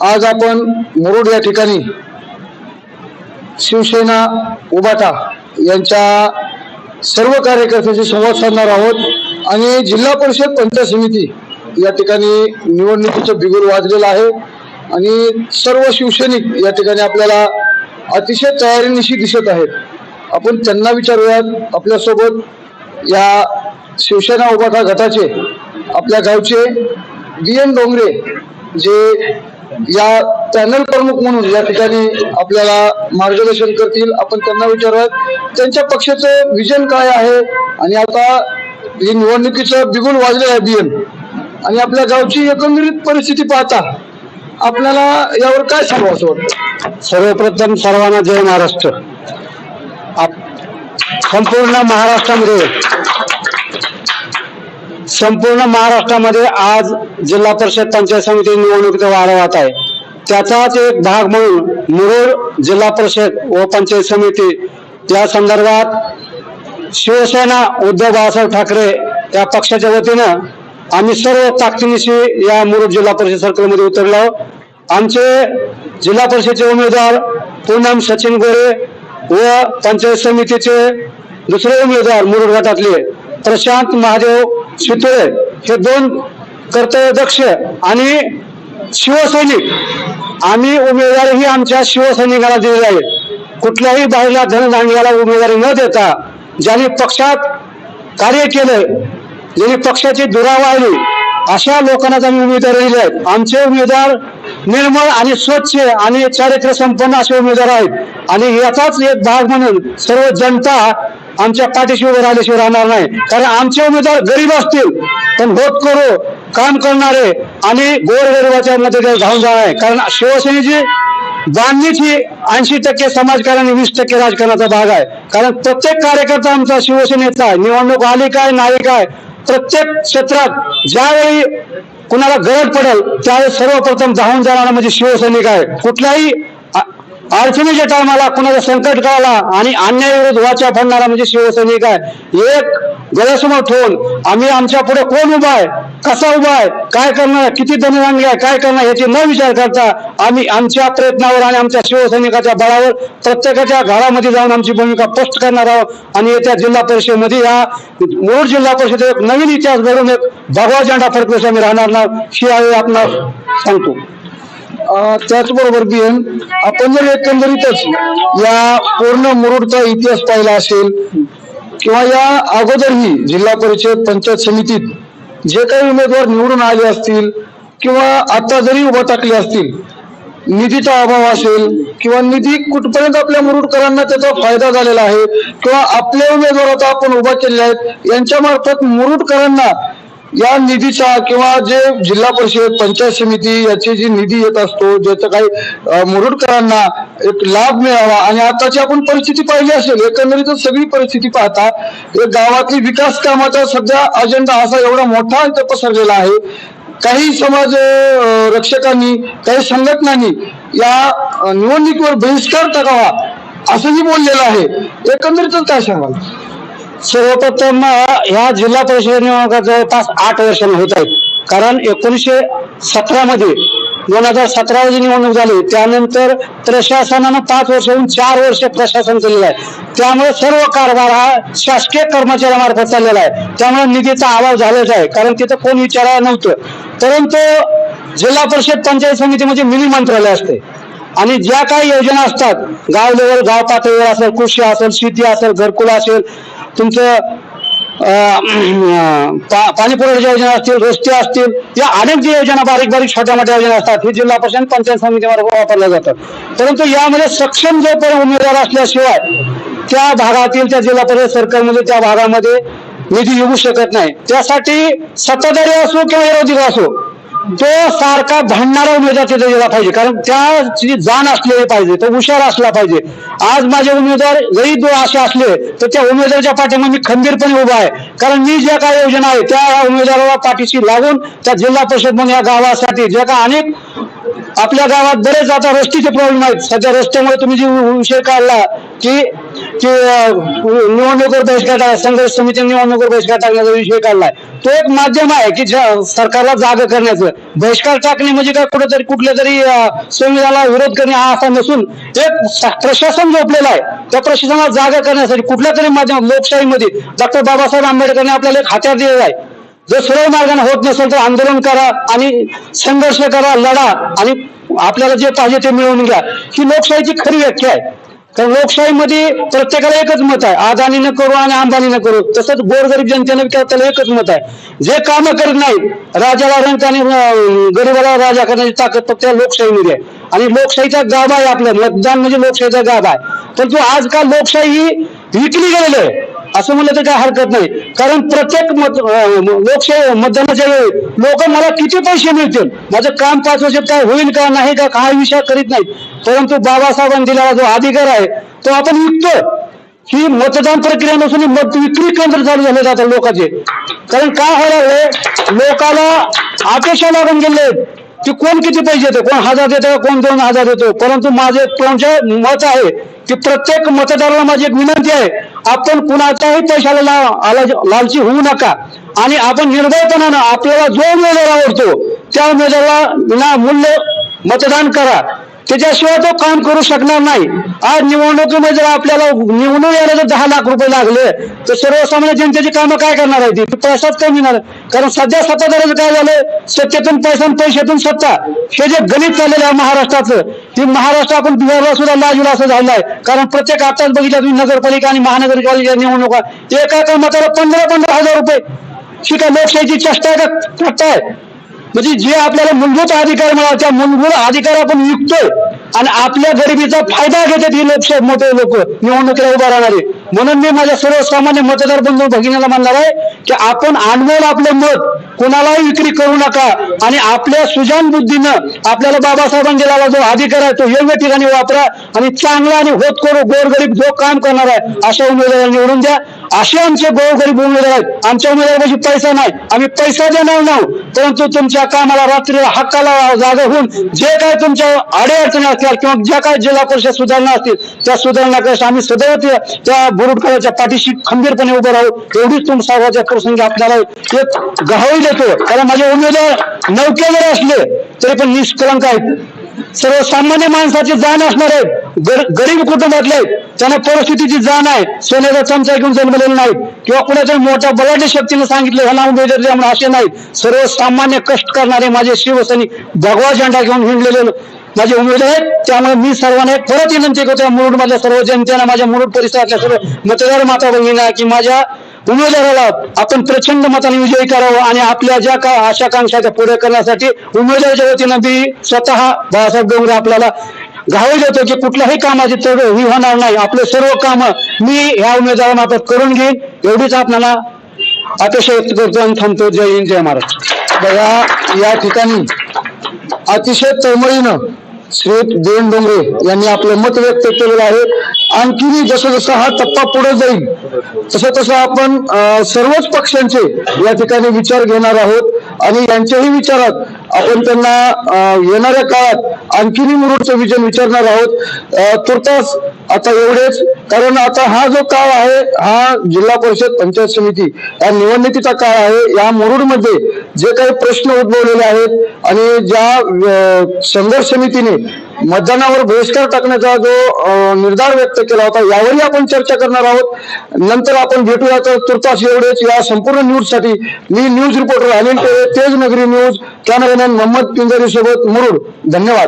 आज आपण मुरुड या ठिकाणी शिवसेना उभाटा यांच्या सर्व कार्यकर्त्यांशी संवाद साधणार आहोत आणि जिल्हा परिषद पंचायत समिती या ठिकाणी निवडणुकीचं बिगुल वाजलेलं आहे आणि सर्व शिवसैनिक या ठिकाणी आपल्याला अतिशय तयारीनिशी दिसत आहेत. आपण त्यांना विचारूयात. आपल्यासोबत या शिवसेना उभाटा गटाचे आपल्या गावचे BN डोंगरे जे या पॅनल प्रमुख म्हणून या ठिकाणी आपल्याला मार्गदर्शन करतील. आपण त्यांना विचारूयात त्यांच्या पक्षाचं विजन काय आहे आणि आता ही निवडणुकीचं बिगुल वाजलेलं आहे BN आणि आपल्या गावची एकंदरीत परिस्थिती पाहता आपल्याला यावर काय सांगावं असं वाटतं? सर्वप्रथम सर्वांना जय महाराष्ट्र. संपूर्ण महाराष्ट्रामध्ये आज जिल्हा परिषद पंचायत समिती निवडणुकीचा वारा वाहत आहे. त्याचाच एक भाग म्हणून मुरुड जिल्हा परिषद व पंचायत समिती या संदर्भात शिवसेना उद्धव बाळासाहेब ठाकरे या पक्षाच्या वतीनं आम्ही सर्व ताकदीनिशी या मुरुड जिल्हा परिषद सर्कलमध्ये उतरलो. आमचे जिल्हा परिषदेचे उमेदवार पूनम सचिन गोरे व पंचायत समितीचे दुसरे उमेदवार मुरुड गटातले प्रशांत महादेव शितोळे हे दोन कर्तव्यदक्ष आणि शिवसैनिक. आम्ही उमेदवारी आमच्या शिवसैनिकाला दिलेली आहे. कुठल्याही बाहेरल्या धनधान्याला उमेदवारी न देता ज्यांनी पक्षात कार्य केलं, ज्यांनी पक्षाची धुरा वाहिली अशा लोकांनाच आम्ही उमेदवारी दिली आहेत. आमचे उमेदवार निर्मळ आणि स्वच्छ आणि चारित्र्य संपन्न असे उमेदवार आहेत आणि याचाच एक भाग म्हणून सर्व जनता आमच्या पाठीशी उभे राहिल्याशिवाय राहणार नाही. कारण आमचे उमेदवार गरीब असतील पण होतकरू काम करणारे आणि गोरगरिबाच्या मध्ये धावून जाणार आहे. कारण शिवसेनेची बांधणीच ही 80% समाजकारण आणि 20% राजकारणाचा भाग आहे. कारण प्रत्येक कार्यकर्ता आमचा शिवसेनेचा आहे. निवडणूक आली काय नाही काय प्रत्येक क्षेत्रात ज्यावेळी कुणाला गरज पडेल त्यावेळी सर्वप्रथम धावून जाणारा म्हणजे शिवसैनिक आहे. कुठल्याही अडचणीच्या टायमाला कुणाच्या संकट काळाला आणि अन्यायाविरुद्ध वाचा फोडणारा म्हणजे शिवसैनिक आहे. एक गळ्यासमोर ठेवून आम्ही आमच्या पुढे कोण उभा आहे, कसा उभा आहे, काय करणार, किती धनधान्य आहे, काय करणार याची न विचार करता आम्ही आमच्या प्रयत्नावर आणि आमच्या शिवसैनिकाच्या बळावर प्रत्येकाच्या घरामध्ये जाऊन आमची भूमिका स्पष्ट करणार आहोत आणि येत्या जिल्हा परिषदेमध्ये या मुरुड जिल्हा परिषदेत एक नवीन इतिहास घडून एक भगवा झेंडा फडकवून आम्ही राहणार नाही ही आहे आपल्याला सांगतो. त्याचबरोबर BN आपण जर एकंदरीतच या पूर्ण मुरुडचा इतिहास पाहिला असेल किंवा या अगोदरही जिल्हा परिषद पंचायत समितीत जे काही उमेदवार निवडून आले असतील किंवा आता जरी उभा टाकले असतील, निधीचा अभाव असेल किंवा निधी कुठपर्यंत आपल्या मुरुडकरांना त्याचा फायदा झालेला आहे किंवा आपले उमेदवार आता आपण उभा केले आहेत यांच्या मार्फत मुरुडकरांना या निधीचा किंवा जे जिल्हा परिषद पंचायत समिती याची जी निधी येत असतो ज्याचा काही मुरुडकरांना एक लाभ मिळावा आणि आताची आपण परिस्थिती पाहिली असेल एकंदरीतच सगळी परिस्थिती पाहता एक गावातली विकास कामाचा सध्या अजेंडा असा एवढा मोठा इथं पसरलेला आहे. काही समाज रक्षकांनी काही संघटनांनी या निवडणुकीवर बहिष्कार टाकावा असंही बोललेलं आहे. एकंदरीतच काय सांगाल? सर्वप्रथम ह्या जिल्हा परिषद निवडणुका जवळपास 8 वर्षांनी होत आहेत. कारण 1917 मध्ये 2017 जी निवडणूक झाली त्यानंतर प्रशासनानं 5 वर्षाहून 4 वर्ष प्रशासन केलेलं आहे. त्यामुळे सर्व कारभार हा शासकीय कर्मचाऱ्यामार्फत चाललेला आहे. त्यामुळे निधीचा अभाव झालाच आहे. कारण तिथं कोण विचारायला नव्हतं. परंतु जिल्हा परिषद पंचायत समिती म्हणजे मिनी मंत्रालय असते आणि ज्या काही योजना असतात गाव लेवल गाव पातळीवर असेल, कृषी असेल, शेती असेल, घरकुल असेल, तुमचं पाणी पुरवठ्याच्या योजना असतील, रस्ते असतील, या अनेक ज्या योजना बारीक बारीक छोट्या मोठ्या योजना असतात ही जिल्हा परिषद पंचायत समितीमार्फत वापरल्या जातात. परंतु यामध्ये सक्षम जोपर्यंत उमेदवार असल्याशिवाय त्या भागातील त्या जिल्हा परिषद सर्कलमध्ये त्या भागामध्ये निधी येऊ शकत नाही. त्यासाठी सत्ताधारी असो किंवा विरोधी असो तो सारखा भांडणारा उमेदवार तिथे गेला पाहिजे. कारण त्याची जाण असलेली पाहिजे, तो हुशार असला पाहिजे. आज माझे उमेदवार जरी असे असले तर त्या उमेदवाराच्या पाठीमागे मी खंबीरपणे उभा आहे. कारण मी ज्या काही योजना आहे त्या उमेदवाराला पाठीशी लागून त्या जिल्हा परिषद म्हणून या गावासाठी जे का अनेक आपल्या गावात बरेच आता रस्त्याचे प्रॉब्लेम आहेत. सध्या रस्त्यामुळे तुम्ही जे विषय काढला की की निवडणुकीवर बहिष्कार संघर्ष समिती निवडणुकीवर बहिष्कार टाकण्याचा विषय काढलाय. तो एक माध्यम आहे की सरकारला जाग करण्याचं. बहिष्कार टाकणे म्हणजे काय कुठेतरी कुठल्या तरी संविधानाला विरोध करणे हा असा नसून एक प्रशासन झोपलेलं आहे. त्या प्रशासनाला जागा करण्यासाठी कुठल्या तरी माध्यम लोकशाहीमध्ये डॉक्टर बाबासाहेब आंबेडकरांनी आपल्याला एक हत्यार दिलेलं आहे. जर सरळ मार्गाने होत नसेल तर आंदोलन करा आणि संघर्ष करा, लढा आणि आपल्याला जे पाहिजे ते मिळवून घ्या. ही लोकशाहीची खरी व्याख्या आहे. कारण लोकशाहीमध्ये प्रत्येकाला एकच मत आहे, अदानी न करू आणि अंबानी न करू. तसंच गोरगरीब जनतेने त्याला एकच मत आहे. जे कामं करत नाहीत राजाला रंग आणि गरीबाला राजा करण्याची ताकद फक्त लोकशाहीमध्ये आहे. आणि लोकशाहीचा गाभा आहे. आपलं मतदान म्हणजे लोकशाहीचा गाभा आहे. परंतु आजकाल लोकशाही ही विकली गेलेली आहे असं म्हणलं तर काय हरकत नाही. कारण प्रत्येक लोकशाही मतदानाच्या वेळी लोक मला किती पैसे मिळतील, माझं काम 5 वर्षात काय होईल का नाही का हा विचार करीत नाहीत. परंतु बाबासाहेबांनी दिलेला जो अधिकार आहे तो आपण विकतो. ही मतदान प्रक्रिया नसून मत विक्री केंद्र चालू झाले आता लोकांचे. कारण काय व्हायला लोकाला अपेक्षा लागून गेले की कोण किती पैसे देतो, कोण 1000 देतो, कोण 2000 देतो. परंतु माझे कोणचे मत आहे की प्रत्येक मतदाराला माझी एक विनंती आहे, आपण कुणाच्याही पैशाला लालची होऊ नका आणि आपण निर्भयपणानं आपल्याला जो उमेदवार आवडतो त्या उमेदवाराला विनामूल्य मतदान करा. त्याच्याशिवाय तो काम करू शकणार नाही. आज निवडणुकीमध्ये जर आपल्याला निवडून यायला जर 10 लाख रुपये लागले तर सर्वसामान्य जनतेची कामं काय करणार आहे? ती पैसाच कमी मिळणार. कारण सध्या सत्ताधाऱ्याचं काय झालं, सत्तेतून पैसा आणि पैशातून सत्ता हे जे गणित चाललेलं आहे महाराष्ट्राचं, ती महाराष्ट्र आपण बिहारला सुद्धा लाजूला असं झालं आहे. कारण प्रत्येक आताच बघितलं तुम्ही नगरपालिका आणि महानगरपालिका निवडणुका एका मताला 15-15 हजार रुपये. ही काय लोकशाहीची चेष्टा आहे का थट्टा आहे? म्हणजे जे आपल्याला मूलभूत अधिकार मिळाला त्या मूलभूत अधिकार आपण विकतोय आणि आपल्या गरिबीचा फायदा घेतात ही लोकशाही मोठे लोक निवडणुकीला उभा राहणारे. म्हणून मी माझ्या सर्वसामान्य मतदार बंधू भगिनीला म्हणणार आहे की आपण अनमोल आपलं मत कोणालाही विक्री करू नका आणि आपल्या सुजान बुद्धीनं आपल्याला बाबासाहेबांनी दिलेला जो अधिकार आहे तो योग्य ठिकाणी वापरा आणि चांगला आणि गोरगरीब जो काम करणार आहे अशा उमेदवाराला निवडून द्या. असे आमचे गोरगरीब उमेदवार आहेत. आमच्या उमेदवारापाशी पैसा नाही, आम्ही पैसा देणार नाही, परंतु तुमच्या कामाला रात्रीला हक्काला जागा होऊन जे काय तुमच्या अडीअडचणी असतील किंवा ज्या काय जिल्हा परिषद सुधारणा असतील त्या सुधारणा कशा आम्ही सदैव त्या बुरुडकराच्या पाठीशी खंबीरपणे उभं राहू. एवढीच तुम सर्वांच्या प्रसंगी आपल्याला एक गवाही देतो. कारण माझे उमेदवार नौके जरी असले तरी पण निष्कलंक आहेत. सर्वसामान्य माणसाची जाण असणार आहेत, गरीब कुटुंबातले आहेत, त्यांना परिस्थितीची जाण आहे. सोन्याचा चमचा घेऊन जन्मलेले नाहीत किंवा कुणाच्या मोठ्या बलाढ्य शक्तीने सांगितलं ह्याला उमेदवार द्या म्हणून असे नाहीत. सर्वसामान्य कष्ट करणारे माझे शिवसैनिक भगवा झेंडा घेऊन हिंडलेले माझे उमेदवार आहेत. त्यामुळे मी सर्वांना परत विनंती करतो मुरुड मधल्या सर्व जनतेला, माझ्या मुरुड परिसरातल्या सर्व मतदार माता भगिनींना की माझ्या उमेदवाराला आपण प्रचंड मताने विजयी करावं आणि आपल्या ज्या काय आशाकांक्षा त्या पुढे करण्यासाठी उमेदवाराच्या वतीनं मी स्वतः बाळासाहेब डोंगरे आपल्याला गवाही देतो की कुठल्याही कामाची तडजोड होणार नाही. आपले सर्व काम मी ह्या उमेदवारामार्फत करून घेईन. एवढीच आपल्याला अपेक्षा व्यक्त करतो आणि थांबतो. जय हिंद, जय महाराष्ट्र. बघा या ठिकाणी अतिशय तळमळीनं श्री देवेंद्र डोंगरे यांनी आपलं मत व्यक्त केलेलं आहे. आणखी जसं जसं हा टप्पा पुढे जाईल तसं तसं आपण सर्वच पक्षांचे या ठिकाणी विचार घेणार आहोत आणि यांच्याही विचारात आपण त्यांना येणाऱ्या काळात आणखीनही मुरुडचं विजन विचारणार आहोत. तुर्तास आता एवढेच, कारण आता हा जो काळ आहे हा जिल्हा परिषद पंचायत समिती या निवडणुकीचा काळ आहे. या मुरुडमध्ये जे काही प्रश्न उद्भवलेले आहेत आणि ज्या संघर्ष समितीने मतदानावर बहिष्कार टाकण्याचा जो निर्धार व्यक्त केला होता यावरही आपण चर्चा करणार आहोत. नंतर आपण भेटूया. तर तुर्तास एवढेच. या संपूर्ण न्यूज साठी मी न्यूज रिपोर्टर अनिल तेज नगरी न्यूज, कॅमेरामॅन मोहम्मद पिंजारी सोबत मुरुड. धन्यवाद.